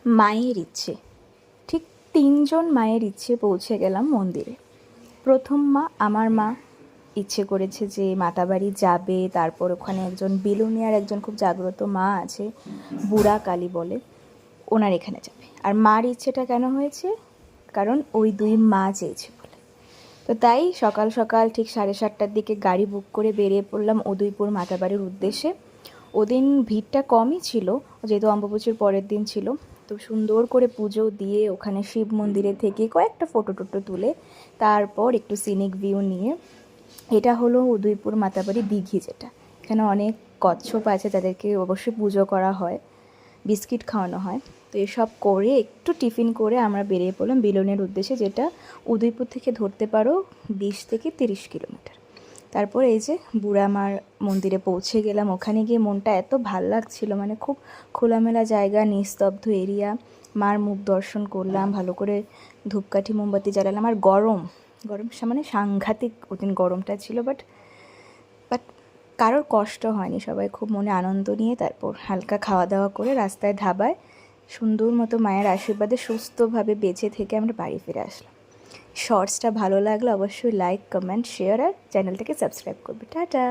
মায়ের ইচ্ছে, ঠিক 3জন মায়ের ইচ্ছে পৌঁছে গেলাম মন্দিরে। প্রথম মা, আমার মা ইচ্ছে করেছে যে মাতাবাড়ি যাবে, তারপর ওখানে একজন বিলোনিয়ার একজন খুব জাগ্রত মা আছে, বুড়া কালী বলে, ওনার এখানে যাবে। আর মার ইচ্ছেটা কেন হয়েছে? কারণ ওই 2 মা চেয়েছে বলে। তো তাই সকাল সকাল ঠিক 7:30টার দিকে গাড়ি বুক করে বেরিয়ে পড়লাম উদয়পুর মাতাবাড়ির উদ্দেশ্যে। ওদিন ভিড়টা কমই ছিল, যেহেতু অম্বুবাচীর পরের দিন ছিল। তো সুন্দর করে পুজো দিয়ে ওখানে শিব মন্দিরে থেকে কয়েকটা ফটো টটো তুলে তারপর একটু সিনিক ভিউ নিয়ে, এটা হলো উদয়পুর মাতাবাড়ি দিঘি, যেটা এখানে অনেক কচ্ছপ আছে, তাদেরকে অবশ্যই পুজো করা হয়, বিস্কিট খাওয়ানো হয়। তো এসব করে একটু টিফিন করে আমরা বেরিয়ে পড়লাম বিলোনের উদ্দেশ্যে, যেটা উদয়পুর থেকে ধরতে পারো 20 থেকে 30 কিলোমিটার। তারপর এই যে বুড়ামার মন্দিরে পৌঁছে গেলাম। ওখানে গিয়ে মনটা এত ভাল লাগছিল, মানে খুব খোলামেলা জায়গা, নিস্তব্ধ এরিয়া। মার মুখ দর্শন করলাম, ভালো করে ধূপকাঠি মোমবাতি জ্বালালাম। আর গরম গরম মানে সাংঘাতিক ওদিন গরমটা ছিল, বাট কারোর কষ্ট হয়নি, সবাই খুব মনে আনন্দ নিয়ে তারপর হালকা খাওয়া দাওয়া করে রাস্তায় ধাবায় সুন্দর মতো মায়ের আশীর্বাদে সুস্থভাবে বেঁচে থেকে আমরা বাড়ি ফিরে আসলাম। শর্টসটা ভালো লাগলে অবশ্যই লাইক, কমেন্ট, শেয়ার আর চ্যানেলটাকে সাবস্ক্রাইব করবে। টাটা।